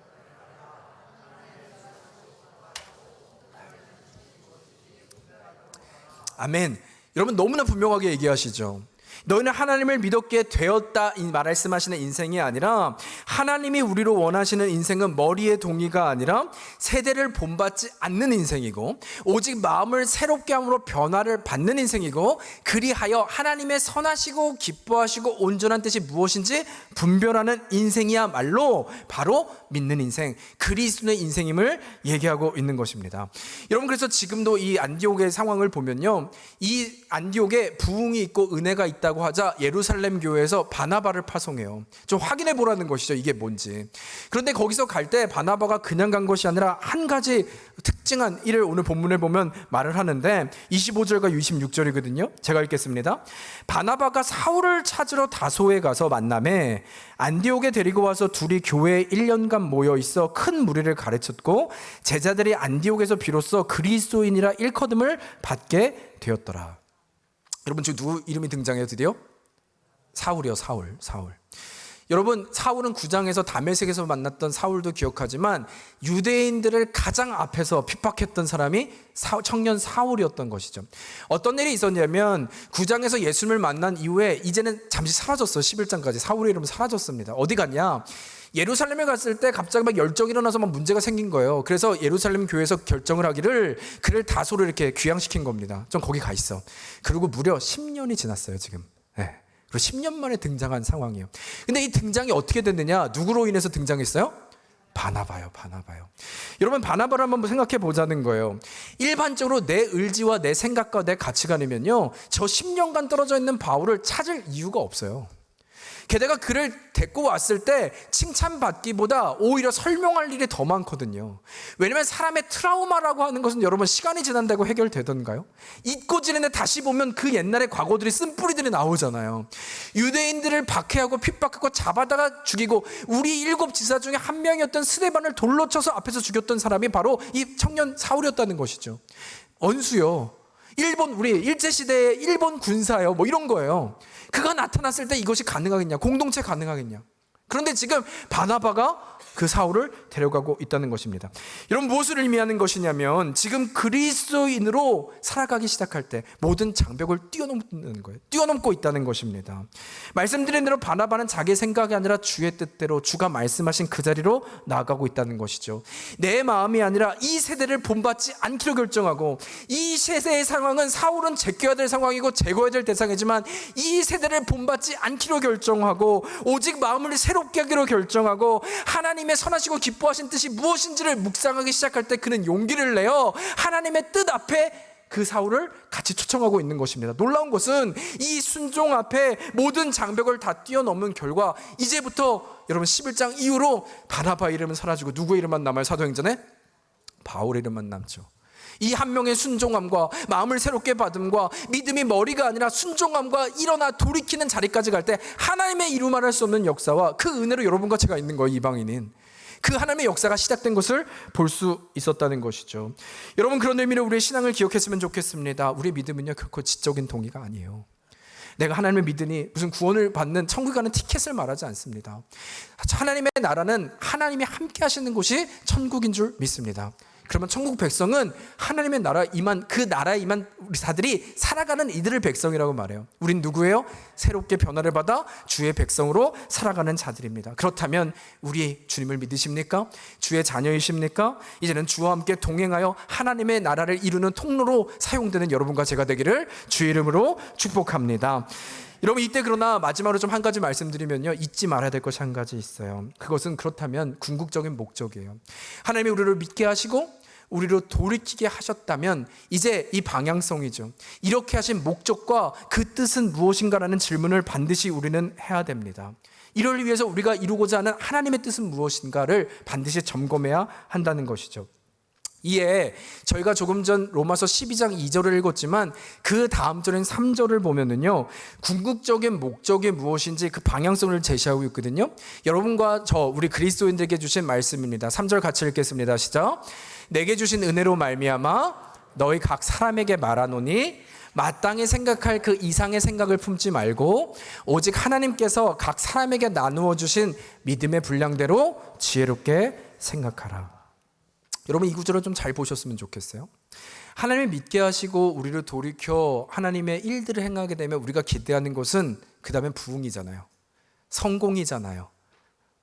아멘. 여러분, 너무나 분명하게 얘기하시죠. 너희는 하나님을 믿었게 되었다, 이 말씀하시는 인생이 아니라 하나님이 우리로 원하시는 인생은 머리의 동의가 아니라 세대를 본받지 않는 인생이고 오직 마음을 새롭게 함으로 변화를 받는 인생이고, 그리하여 하나님의 선하시고 기뻐하시고 온전한 뜻이 무엇인지 분별하는 인생이야말로 바로 믿는 인생, 그리스도의 인생임을 얘기하고 있는 것입니다. 여러분, 그래서 지금도 이 안디옥의 상황을 보면요, 이 안디옥에 부흥이 있고 은혜가 있다고 된다고 하자 예루살렘 교회에서 바나바를 파송해요. 좀 확인해 보라는 것이죠. 이게 뭔지. 그런데 거기서 갈 때 바나바가 그냥 간 것이 아니라 한 가지 특징한 일을 오늘 본문에 보면 말을 하는데 25절과 26절이거든요. 제가 읽겠습니다. 바나바가 사울을 찾으러 다소에 가서 만남에 안디옥에 데리고 와서 둘이 교회에 1년간 모여 있어 큰 무리를 가르쳤고 제자들이 안디옥에서 비로소 그리스도인이라 일컬음을 받게 되었더라. 여러분 지금 누구 이름이 등장해요 드디어? 사울이요. 사울. 여러분 사울은 9장에서 다메섹에서 만났던 사울도 기억하지만 유대인들을 가장 앞에서 핍박했던 사람이 청년 사울이었던 것이죠. 어떤 일이 있었냐면 9장에서 예수님을 만난 이후에 이제는 잠시 사라졌어요. 11장까지 사울의 이름은 사라졌습니다. 어디 갔냐? 예루살렘에 갔을 때 갑자기 막 열정이 일어나서 막 문제가 생긴 거예요. 그래서 예루살렘 교회에서 결정을 하기를 그를 다소로 이렇게 귀양시킨 겁니다. 좀 거기 가 있어. 그리고 무려 10년이 지났어요 지금. 네. 그리고 10년 만에 등장한 상황이에요. 근데 이 등장이 어떻게 됐느냐? 누구로 인해서 등장했어요? 바나바요. 여러분 바나바를 한번 생각해 보자는 거예요. 일반적으로 내 의지와 내 생각과 내 가치관이면요 저 10년간 떨어져 있는 바울을 찾을 이유가 없어요. 게다가 그를 데리고 왔을 때 칭찬받기보다 오히려 설명할 일이 더 많거든요. 왜냐하면 사람의 트라우마라고 하는 것은 여러분 시간이 지난다고 해결되던가요? 잊고 지내는데 다시 보면 그 옛날의 과거들이 쓴뿌리들이 나오잖아요. 유대인들을 박해하고 핍박하고 잡아다가 죽이고 우리 7 지사 중에 한 명이었던 스데반을 돌로 쳐서 앞에서 죽였던 사람이 바로 이 청년 사울이었다는 것이죠. 언수요. 우리 일제시대의 일본 군사요. 뭐 이런 거예요. 그가 나타났을 때 이것이 가능하겠냐? 공동체 가능하겠냐? 그런데 지금 바나바가 그 사울을 데려가고 있다는 것입니다. 여러분 무엇을 의미하는 것이냐면 지금 그리스도인으로 살아가기 시작할 때 모든 장벽을 뛰어넘는 거예요. 뛰어넘고 있다는 것입니다. 말씀드린 대로 바나바는 자기 생각이 아니라 주의 뜻대로 주가 말씀하신 그 자리로 나아가고 있다는 것이죠. 내 마음이 아니라 이 세대를 본받지 않기로 결정하고 이 세대의 상황은 사울은 제껴야 될 상황이고 제거해야 될 대상이지만 이 세대를 본받지 않기로 결정하고 오직 마음을 새롭게 하기로 결정하고 하나님의 선하시고 기뻐하신 뜻이 무엇인지를 묵상하기 시작할 때 그는 용기를 내어 하나님의 뜻 앞에 그 사울을 같이 초청하고 있는 것입니다. 놀라운 것은 이 순종 앞에 모든 장벽을 다 뛰어넘는 결과 이제부터 여러분 11장 이후로 바나바 이름은 사라지고 누구의 이름만 남아요? 사도행전에? 바울의 이름만 남죠. 이 한 명의 순종함과 마음을 새롭게 받음과 믿음이 머리가 아니라 순종함과 일어나 돌이키는 자리까지 갈 때 하나님의 이루 말할 수 없는 역사와 그 은혜로 여러분과 제가 있는 거예요. 이방인인 그 하나님의 역사가 시작된 것을 볼 수 있었다는 것이죠. 여러분 그런 의미로 우리의 신앙을 기억했으면 좋겠습니다. 우리의 믿음은요 결코 지적인 동의가 아니에요. 내가 하나님을 믿으니 무슨 구원을 받는 천국에 가는 티켓을 말하지 않습니다. 하나님의 나라는 하나님이 함께 하시는 곳이 천국인 줄 믿습니다. 그러면 천국 백성은 하나님의 나라에 임한 그 나라에 임한 우리 자들이 살아가는 이들을 백성이라고 말해요. 우린 누구예요? 새롭게 변화를 받아 주의 백성으로 살아가는 자들입니다. 그렇다면 우리 주님을 믿으십니까? 주의 자녀이십니까? 이제는 주와 함께 동행하여 하나님의 나라를 이루는 통로로 사용되는 여러분과 제가 되기를 주의 이름으로 축복합니다. 여러분 이때 그러나 마지막으로 좀 한 가지 말씀드리면요 잊지 말아야 될 것이 한 가지 있어요. 그것은 그렇다면 궁극적인 목적이에요. 하나님이 우리를 믿게 하시고 우리로 돌이키게 하셨다면 이제 이 방향성이죠. 이렇게 하신 목적과 그 뜻은 무엇인가라는 질문을 반드시 우리는 해야 됩니다. 이를 위해서 우리가 이루고자 하는 하나님의 뜻은 무엇인가를 반드시 점검해야 한다는 것이죠. 이에 저희가 조금 전 로마서 12장 2절을 읽었지만 그 다음 절인 3절을 보면은요 궁극적인 목적이 무엇인지 그 방향성을 제시하고 있거든요. 여러분과 저 우리 그리스도인들에게 주신 말씀입니다. 3절 같이 읽겠습니다. 시작. 내게 주신 은혜로 말미암아 너희 각 사람에게 말하노니 마땅히 생각할 그 이상의 생각을 품지 말고 오직 하나님께서 각 사람에게 나누어 주신 믿음의 분량대로 지혜롭게 생각하라. 여러분 이 구절을 좀 잘 보셨으면 좋겠어요. 하나님을 믿게 하시고 우리를 돌이켜 하나님의 일들을 행하게 되면 우리가 기대하는 것은 그 다음에 부흥이잖아요. 성공이잖아요.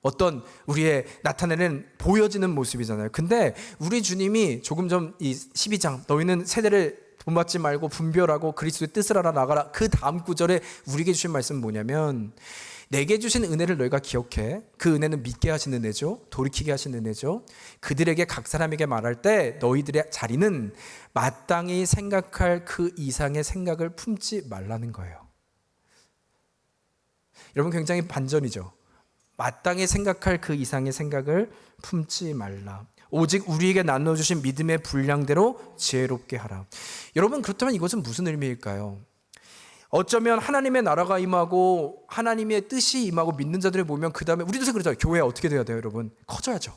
어떤 우리의 나타내는 보여지는 모습이잖아요. 근데 우리 주님이 조금 전 이 12장 너희는 세대를 본받지 말고 분별하고 그리스도의 뜻을 알아 나가라 그 다음 구절에 우리에게 주신 말씀은 뭐냐면 내게 주신 은혜를 너희가 기억해. 그 은혜는 믿게 하신 은혜죠. 돌이키게 하신 은혜죠. 그들에게 각 사람에게 말할 때 너희들의 자리는 마땅히 생각할 그 이상의 생각을 품지 말라는 거예요. 여러분 굉장히 반전이죠. 마땅히 생각할 그 이상의 생각을 품지 말라. 오직 우리에게 나눠주신 믿음의 분량대로 지혜롭게 하라. 여러분, 그렇다면 이것은 무슨 의미일까요? 어쩌면 하나님의 나라가 임하고 하나님의 뜻이 임하고 믿는 자들을 보면 그 다음에 우리도 그러죠. 교회 어떻게 돼야 돼요, 여러분? 커져야죠.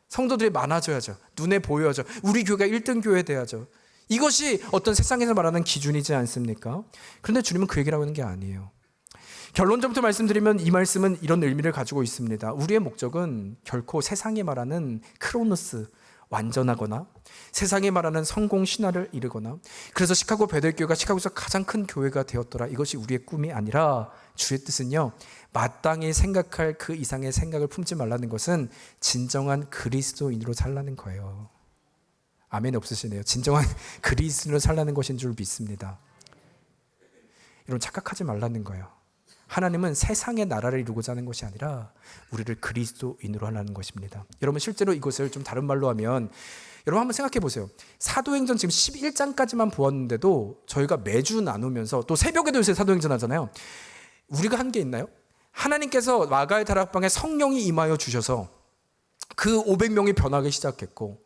성도들이 많아져야죠. 눈에 보여야죠. 우리 교회가 1등 교회 돼야죠. 이것이 어떤 세상에서 말하는 기준이지 않습니까? 그런데 주님은 그 얘기를 하는 게 아니에요. 결론적부터 말씀드리면 이 말씀은 이런 의미를 가지고 있습니다. 우리의 목적은 결코 세상이 말하는 크로노스, 완전하거나 세상이 말하는 성공 신화를 이루거나 그래서 시카고 베델교회가 시카고에서 가장 큰 교회가 되었더라, 이것이 우리의 꿈이 아니라 주의 뜻은요, 마땅히 생각할 그 이상의 생각을 품지 말라는 것은 진정한 그리스도인으로 살라는 거예요. 아멘 없으시네요. 진정한 그리스도인으로 살라는 것인 줄 믿습니다. 여러분, 착각하지 말라는 거예요. 하나님은 세상의 나라를 이루고자 하는 것이 아니라 우리를 그리스도인으로 하라는 것입니다. 여러분, 실제로 이것을 좀 다른 말로 하면, 여러분 한번 생각해 보세요. 사도행전 지금 11장까지만 보았는데도 저희가 매주 나누면서 또 새벽에도 요새 사도행전 하잖아요. 우리가 한 게 있나요? 하나님께서 마가의 다락방에 성령이 임하여 주셔서 그 500명이 변하기 시작했고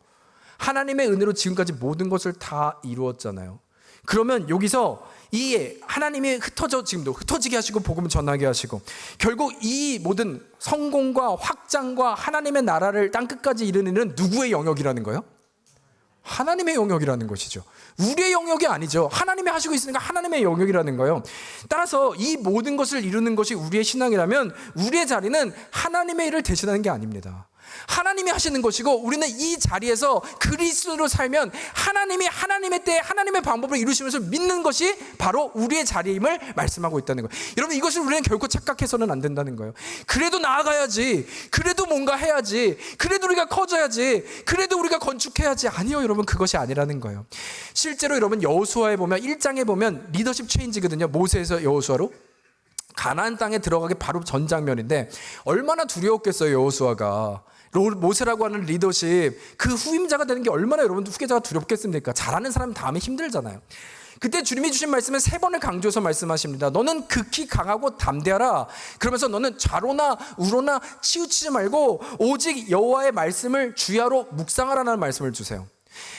하나님의 은혜로 지금까지 모든 것을 다 이루었잖아요. 그러면 여기서 이 하나님이 지금도 흩어지게 하시고 복음을 전하게 하시고 결국 이 모든 성공과 확장과 하나님의 나라를 땅끝까지 이르는 일은 누구의 영역이라는 거예요? 하나님의 영역이라는 것이죠. 우리의 영역이 아니죠. 하나님이 하시고 있으니까 하나님의 영역이라는 거예요. 따라서 이 모든 것을 이루는 것이 우리의 신앙이라면 우리의 자리는 하나님의 일을 대신하는 게 아닙니다. 하나님이 하시는 것이고 우리는 이 자리에서 그리스도로 살면 하나님이 하나님의 때에 하나님의 방법을 이루시면서 믿는 것이 바로 우리의 자리임을 말씀하고 있다는 거예요. 여러분, 이것을 우리는 결코 착각해서는 안 된다는 거예요. 그래도 나아가야지, 그래도 뭔가 해야지, 그래도 우리가 커져야지, 그래도 우리가 건축해야지. 아니요, 여러분, 그것이 아니라는 거예요. 실제로 여러분 여호수아에 보면 1장에 보면 리더십 체인지거든요. 모세에서 여호수아로 가나안 땅에 들어가기 바로 전 장면인데 얼마나 두려웠겠어요, 여호수아가. 모세라고 하는 리더십, 그 후임자가 되는 게 얼마나 여러분 후계자가 두렵겠습니까? 잘하는 사람 다음에 힘들잖아요. 그때 주님이 주신 말씀은 3번을 강조해서 말씀하십니다. 너는 극히 강하고 담대하라. 그러면서 너는 좌로나 우로나 치우치지 말고 오직 여호와의 말씀을 주야로 묵상하라는 말씀을 주세요.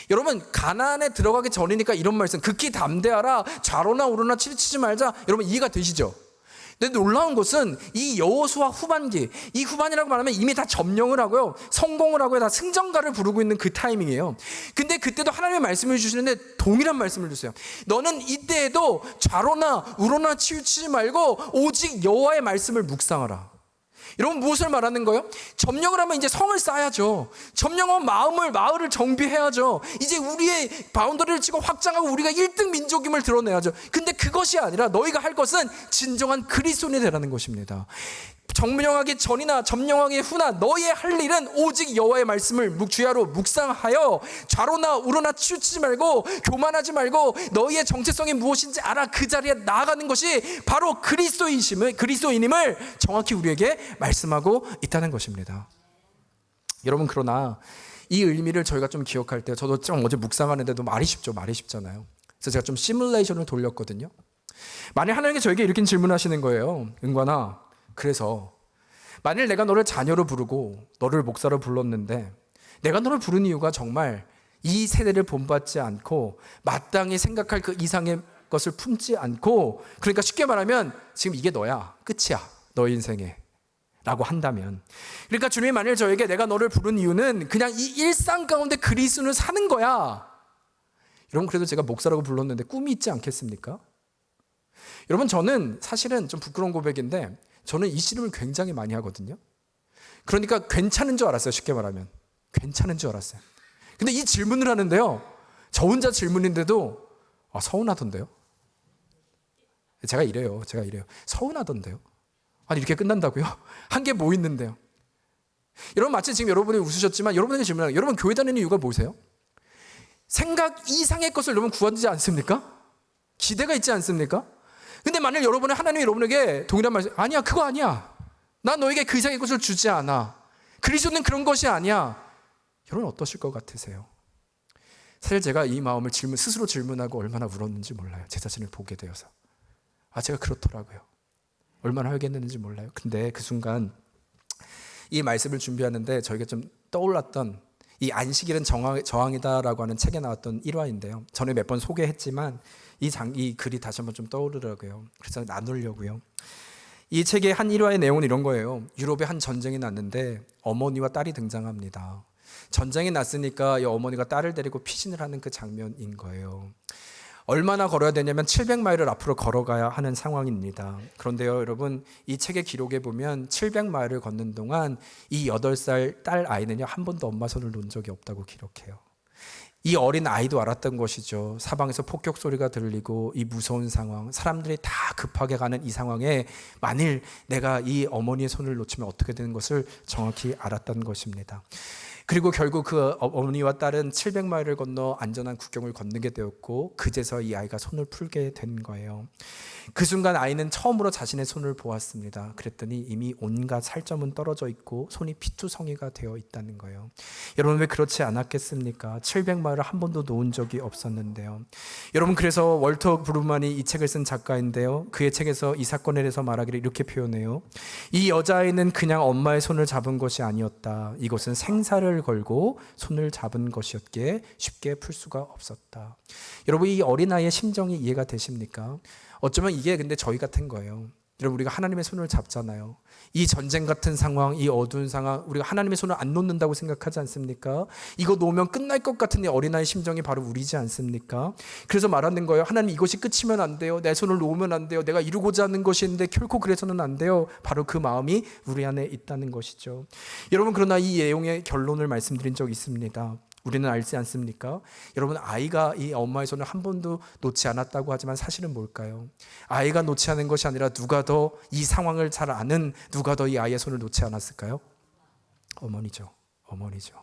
여러분, 가나안에 들어가기 전이니까 이런 말씀, 극히 담대하라, 좌로나 우로나 치우치지 말자, 여러분 이해가 되시죠? 근데 놀라운 것은 이 여호수아 후반기, 이 후반이라고 말하면 이미 다 점령을 하고요, 성공을 하고요, 다 승전가를 부르고 있는 그 타이밍이에요. 근데 그때도 하나님의 말씀을 주시는데 동일한 말씀을 주세요. 너는 이때에도 좌로나 우로나 치우치지 말고 오직 여호와의 말씀을 묵상하라. 여러분, 무엇을 말하는 거예요? 점령을 하면 이제 성을 쌓아야죠. 점령하면 마을을 정비해야죠. 이제 우리의 바운더리를 치고 확장하고 우리가 1등 민족임을 드러내야죠. 근데 그것이 아니라 너희가 할 것은 진정한 그리스도인이 되라는 것입니다. 점령하기 전이나 점령하기 후나 너희의 할 일은 오직 여호와의 말씀을 주야로 묵상하여 좌로나 우로나 치우치지 말고 교만하지 말고 너희의 정체성이 무엇인지 알아 그 자리에 나아가는 것이 바로 그리스도인임을 정확히 우리에게 말씀하고 있다는 것입니다. 여러분, 그러나 이 의미를 저희가 좀 기억할 때, 저도 좀 어제 묵상하는데도 말이 쉽잖아요. 그래서 제가 좀 시뮬레이션을 돌렸거든요. 만약 하나님께서 저에게 이렇게 질문하시는 거예요. 은관아, 그래서 만일 내가 너를 자녀로 부르고 너를 목사로 불렀는데 내가 너를 부른 이유가 정말 이 세대를 본받지 않고 마땅히 생각할 그 이상의 것을 품지 않고, 그러니까 쉽게 말하면 지금 이게 너야, 끝이야, 너 인생에 라고 한다면, 그러니까 주님이 만일 저에게 내가 너를 부른 이유는 그냥 이 일상 가운데 그리스도를 사는 거야, 여러분, 그래도 제가 목사라고 불렀는데 꿈이 있지 않겠습니까? 여러분, 저는 사실은 좀 부끄러운 고백인데 저는 이 씨름을 굉장히 많이 하거든요. 그러니까 괜찮은 줄 알았어요. 쉽게 말하면 괜찮은 줄 알았어요. 근데 이 질문을 하는데요, 저 혼자 질문인데도 서운하던데요. 제가 이래요. 서운하던데요. 아니, 이렇게 끝난다고요? 한 게 뭐 있는데요? 여러분, 마치 지금 여러분이 웃으셨지만 여러분에게 질문해요. 여러분, 교회 다니는 이유가 뭐세요? 생각 이상의 것을 여러분 구하지 않습니까? 기대가 있지 않습니까? 근데 만일 하나님이 여러분에게 동일한 말씀, 아니야, 그거 아니야, 난 너에게 그 이상의 것을 주지 않아, 그리스도는 그런 것이 아니야, 여러분 어떠실 것 같으세요? 사실 제가 이 마음을 스스로 질문하고 얼마나 울었는지 몰라요. 제 자신을 보게 되어서. 제가 그렇더라고요. 얼마나 활기했는지 몰라요. 근데 그 순간 이 말씀을 준비하는데 저희가 좀 떠올랐던 이 안식일은 저항이다라고 하는 책에 나왔던 일화인데요. 전에 몇 번 소개했지만 이 글이 다시 한번 좀 떠오르더라고요. 그래서 나누려고요. 이 책의 한 일화의 내용은 이런 거예요. 유럽에 한 전쟁이 났는데 어머니와 딸이 등장합니다. 전쟁이 났으니까 이 어머니가 딸을 데리고 피신을 하는 그 장면인 거예요. 얼마나 걸어야 되냐면 700마일을 앞으로 걸어가야 하는 상황입니다. 그런데요, 여러분, 이 책의 기록에 보면 700마일을 걷는 동안 이 8살 딸 아이는요, 한 번도 엄마 손을 놓은 적이 없다고 기록해요. 이 어린 아이도 알았던 것이죠. 사방에서 폭격 소리가 들리고 이 무서운 상황, 사람들이 다 급하게 가는 이 상황에 만일 내가 이 어머니의 손을 놓치면 어떻게 되는 것을 정확히 알았던 것입니다. 그리고 결국 그 어머니와 딸은 700마일을 건너 안전한 국경을 건너게 되었고 그제서 이 아이가 손을 풀게 된 거예요. 그 순간 아이는 처음으로 자신의 손을 보았습니다. 그랬더니 이미 온갖 살점은 떨어져 있고 손이 피투성이가 되어 있다는 거예요. 여러분, 왜 그렇지 않았겠습니까? 700마일을 한 번도 놓은 적이 없었는데요. 여러분, 그래서 월터 브루만이 이 책을 쓴 작가인데요. 그의 책에서 이 사건에 대해서 말하기를 이렇게 표현해요. 이 여자아이는 그냥 엄마의 손을 잡은 것이 아니었다. 이것은 생사를 걸고 손을 잡은 것이었기에 쉽게 풀 수가 없었다. 여러분, 이 어린아이의 심정이 이해가 되십니까? 어쩌면 이게 근데 저희 같은 거예요. 여러분, 우리가 하나님의 손을 잡잖아요. 이 전쟁 같은 상황, 이 어두운 상황, 우리가 하나님의 손을 안 놓는다고 생각하지 않습니까? 이거 놓으면 끝날 것 같은 이 어린아이의 심정이 바로 우리지 않습니까? 그래서 말하는 거예요. 하나님, 이것이 끝이면 안 돼요. 내 손을 놓으면 안 돼요. 내가 이루고자 하는 것이 있는데 결코 그래서는 안 돼요. 바로 그 마음이 우리 안에 있다는 것이죠. 여러분, 그러나 이 내용의 결론을 말씀드린 적이 있습니다. 우리는 알지 않습니까? 여러분, 아이가 이 엄마의 손을 한 번도 놓지 않았다고 하지만 사실은 뭘까요? 아이가 놓지 않은 것이 아니라 누가 더 이 상황을 잘 아는 누가 더 이 아이의 손을 놓지 않았을까요? 어머니죠. 어머니죠.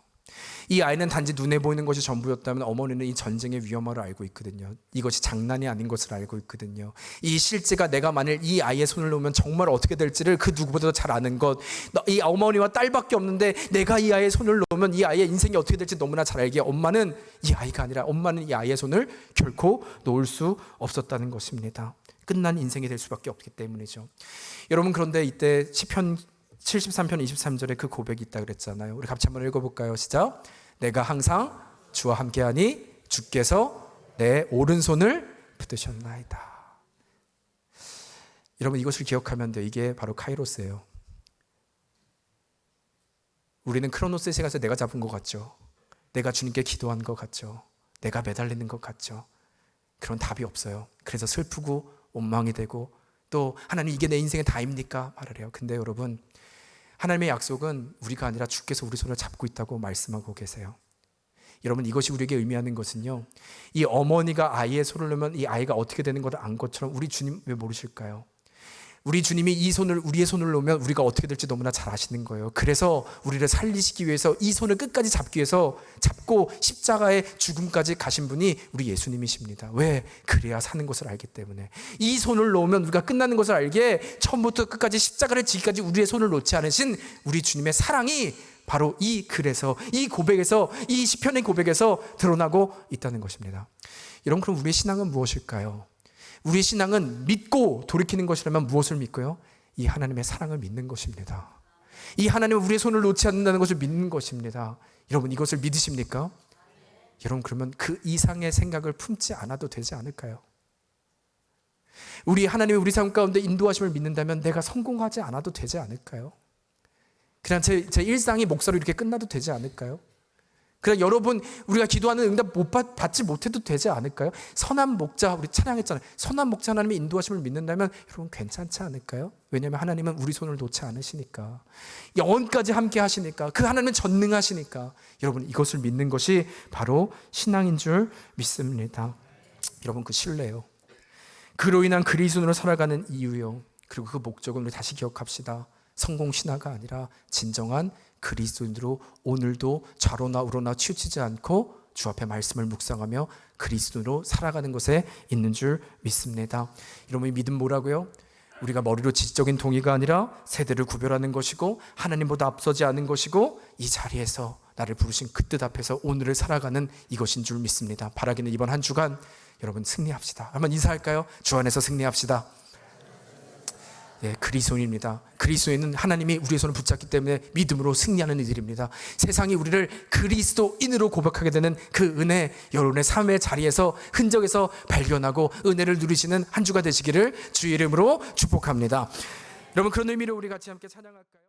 이 아이는 단지 눈에 보이는 것이 전부였다면 어머니는 이 전쟁의 위험을 알고 있거든요. 이것이 장난이 아닌 것을 알고 있거든요. 이 실제가 내가 만일 이 아이의 손을 놓으면 정말 어떻게 될지를 그 누구보다도 잘 아는 것. 이 어머니와 딸밖에 없는데 내가 이 아이의 손을 놓으면 이 아이의 인생이 어떻게 될지 너무나 잘 알기에 엄마는 이 아이가 아니라 엄마는 이 아이의 손을 결코 놓을 수 없었다는 것입니다. 끝난 인생이 될 수밖에 없기 때문이죠. 여러분, 그런데 이때 시편 73편 23절에 그 고백이 있다 그랬잖아요. 우리 같이 한번 읽어볼까요? 시작. 내가 항상 주와 함께하니 주께서 내 오른손을 붙드셨나이다. 여러분, 이것을 기억하면 돼요. 이게 바로 카이로스예요. 우리는 크로노스의 시간에서 내가 잡은 것 같죠. 내가 주님께 기도한 것 같죠. 내가 매달리는 것 같죠. 그런 답이 없어요. 그래서 슬프고 원망이 되고 또 하나님, 이게 내 인생의 다입니까? 말을 해요. 근데 여러분, 하나님의 약속은 우리가 아니라 주께서 우리 손을 잡고 있다고 말씀하고 계세요. 여러분, 이것이 우리에게 의미하는 것은요, 이 어머니가 아이의 손을 놓으면 이 아이가 어떻게 되는 것을 안 것처럼 우리 주님 왜 모르실까요? 우리 주님이 우리의 손을 놓으면 우리가 어떻게 될지 너무나 잘 아시는 거예요. 그래서 우리를 살리시기 위해서 이 손을 끝까지 잡기 위해서 잡고 십자가의 죽음까지 가신 분이 우리 예수님이십니다. 왜? 그래야 사는 것을 알기 때문에. 이 손을 놓으면 우리가 끝나는 것을 알기에 처음부터 끝까지 십자가를 지기까지 우리의 손을 놓지 않으신 우리 주님의 사랑이 바로 이 글에서, 이 고백에서, 이 시편의 고백에서 드러나고 있다는 것입니다. 여러분, 그럼 우리의 신앙은 무엇일까요? 우리의 신앙은 믿고 돌이키는 것이라면 무엇을 믿고요? 이 하나님의 사랑을 믿는 것입니다. 이 하나님은 우리의 손을 놓지 않는다는 것을 믿는 것입니다. 여러분, 이것을 믿으십니까? 여러분, 그러면 그 이상의 생각을 품지 않아도 되지 않을까요? 우리 하나님의 우리 삶 가운데 인도하심을 믿는다면 내가 성공하지 않아도 되지 않을까요? 그냥 제 일상이 목사로 이렇게 끝나도 되지 않을까요? 그냥 여러분, 우리가 기도하는 응답 받지 못해도 되지 않을까요? 선한 목자, 우리 찬양했잖아요. 선한 목자 하나님의 인도하심을 믿는다면 여러분 괜찮지 않을까요? 왜냐하면 하나님은 우리 손을 놓지 않으시니까, 영원까지 함께 하시니까, 그 하나님은 전능하시니까. 여러분, 이것을 믿는 것이 바로 신앙인 줄 믿습니다. 여러분, 그 신뢰요, 그로 인한 그리스도인으로 살아가는 이유요, 그리고 그 목적은 우리 다시 기억합시다. 성공 신화가 아니라 진정한 그리스도인으로 오늘도 좌로나 우로나 치우치지 않고 주 앞에 말씀을 묵상하며 그리스도로 살아가는 것에 있는 줄 믿습니다. 여러분, 이 믿음 뭐라고요? 우리가 머리로 지적인 동의가 아니라 세대를 구별하는 것이고 하나님보다 앞서지 않은 것이고 이 자리에서 나를 부르신 그 뜻 앞에서 오늘을 살아가는 이것인 줄 믿습니다. 바라기는 이번 한 주간 여러분 승리합시다. 한번 인사할까요? 주 안에서 승리합시다. 예, 그리스도인입니다. 그리스도인은 하나님이 우리의 손을 붙잡기 때문에 믿음으로 승리하는 이들입니다. 세상이 우리를 그리스도인으로 고백하게 되는 그 은혜, 여러분의 삶의 자리에서 흔적에서 발견하고 은혜를 누리시는 한 주가 되시기를 주의 이름으로 축복합니다. 여러분, 그런 의미로 우리 같이 함께 찬양할까요?